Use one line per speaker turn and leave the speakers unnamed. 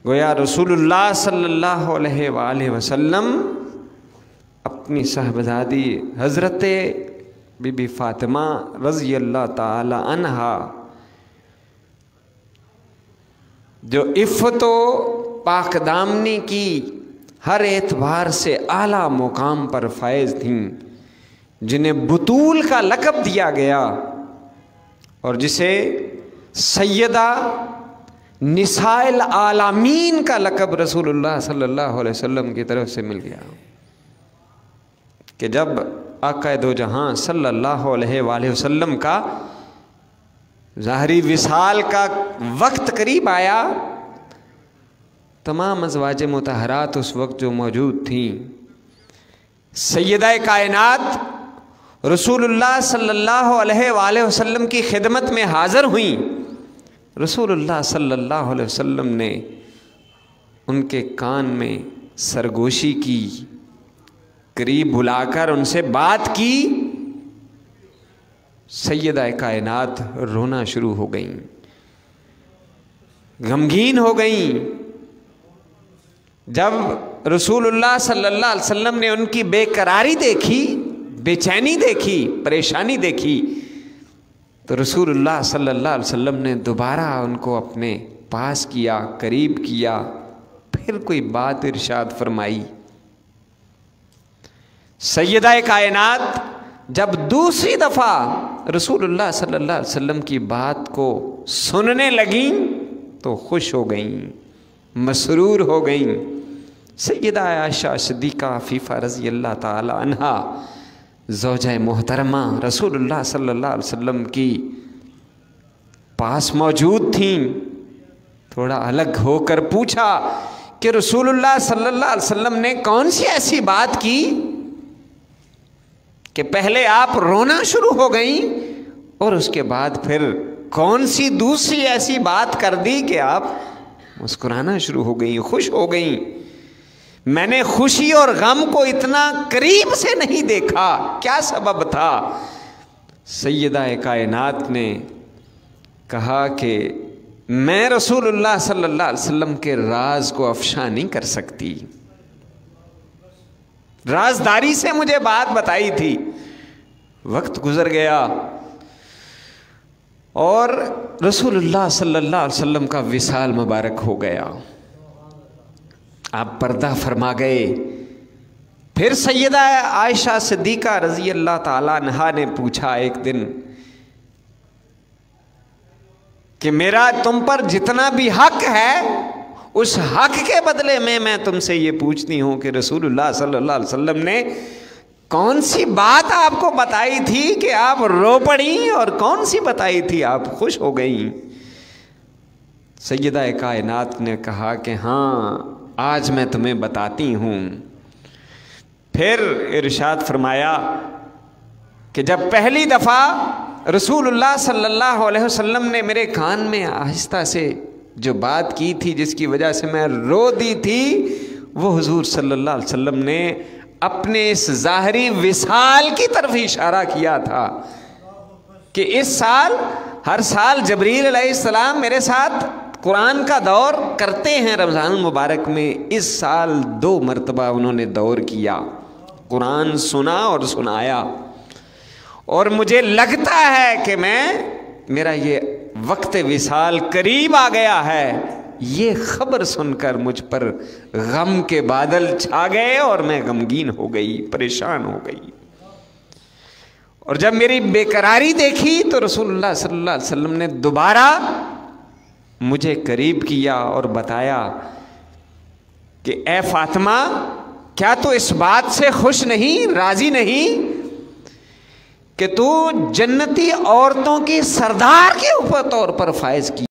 گویا رسول اللہ صلی اللہ علیہ وآلہ وسلم اپنی صاحبزادی حضرت بی بی فاطمہ رضی اللہ تعالی عنہا جو عفت و پاک دامنی کی ہر اعتبار سے اعلیٰ مقام پر فائز تھیں، جنہیں بطول کا لقب دیا گیا اور جسے سیدہ نساء العالمین کا لقب رسول اللہ صلی اللہ علیہ وسلم کی طرف سے مل گیا، کہ جب آقا دو جہاں صلی اللہ علیہ وآلہ وسلم کا ظاہری وصال کا وقت قریب آیا، تمام ازواج مطہرات اس وقت جو موجود تھیں سیدہ کائنات رسول اللہ صلی اللہ علیہ وآلہ وسلم کی خدمت میں حاضر ہوئیں۔ رسول اللہ صلی اللہ علیہ وسلم نے ان کے کان میں سرگوشی کی، قریب بلا کر ان سے بات کی۔ سیدہ کائنات رونا شروع ہو گئیں، غمگین ہو گئیں۔ جب رسول اللہ صلی اللہ علیہ وسلم نے ان کی بے قراری دیکھی، بے چینی دیکھی، پریشانی دیکھی، تو رسول اللہ صلی اللہ علیہ وسلم نے دوبارہ ان کو اپنے پاس کیا، قریب کیا، پھر کوئی بات ارشاد فرمائی۔ سیدہ کائنات جب دوسری دفعہ رسول اللہ صلی اللہ علیہ وسلم کی بات کو سننے لگیں تو خوش ہو گئیں، مسرور ہو گئیں۔ سیدہ عائشہ صدیقہ عفیفہ رضی اللہ تعالی عنہا زوجہ محترمہ رسول اللہ صلی اللہ علیہ وسلم کی پاس موجود تھیں۔ تھوڑا الگ ہو کر پوچھا کہ رسول اللہ صلی اللہ علیہ وسلم نے کون سی ایسی بات کی کہ پہلے آپ رونا شروع ہو گئیں اور اس کے بعد پھر کون سی دوسری ایسی بات کر دی کہ آپ مسکرانا شروع ہو گئیں، خوش ہو گئیں؟ میں نے خوشی اور غم کو اتنا قریب سے نہیں دیکھا، کیا سبب تھا؟ سیدہ کائنات نے کہا کہ میں رسول اللہ صلی اللہ علیہ وسلم کے راز کو افشا نہیں کر سکتی، رازداری سے مجھے بات بتائی تھی۔ وقت گزر گیا اور رسول اللہ صلی اللہ علیہ وسلم کا وصال مبارک ہو گیا، آپ پردہ فرما گئے۔ پھر سیدہ عائشہ صدیقہ رضی اللہ تعالی عنہا نے پوچھا ایک دن کہ میرا تم پر جتنا بھی حق ہے اس حق کے بدلے میں تم سے یہ پوچھتی ہوں کہ رسول اللہ صلی اللہ علیہ وسلم نے کون سی بات آپ کو بتائی تھی کہ آپ رو پڑیں اور کون سی بتائی تھی آپ خوش ہو گئیں؟ سیدہ کائنات نے کہا کہ ہاں آج میں تمہیں بتاتی ہوں۔ پھر ارشاد فرمایا کہ جب پہلی دفعہ رسول اللہ صلی اللہ علیہ وسلم نے میرے کان میں آہستہ سے جو بات کی تھی جس کی وجہ سے میں رو دی تھی، وہ حضور صلی اللہ علیہ وسلم نے اپنے اس ظاہری وصال کی طرف اشارہ کیا تھا کہ اس سال ہر سال جبریل علیہ السلام میرے ساتھ قرآن کا دور کرتے ہیں رمضان المبارک میں، اس سال 2 مرتبہ انہوں نے دور کیا، قرآن سنا اور سنایا، اور مجھے لگتا ہے کہ میرا یہ وقت وصال قریب آ گیا ہے۔ یہ خبر سن کر مجھ پر غم کے بادل چھا گئے اور میں غمگین ہو گئی، پریشان ہو گئی، اور جب میری بے قراری دیکھی تو رسول اللہ صلی اللہ علیہ وسلم نے دوبارہ مجھے قریب کیا اور بتایا کہ اے فاطمہ، کیا تو اس بات سے خوش نہیں، راضی نہیں کہ تو جنتی عورتوں کی سردار کے اوپر طور پر فائز کی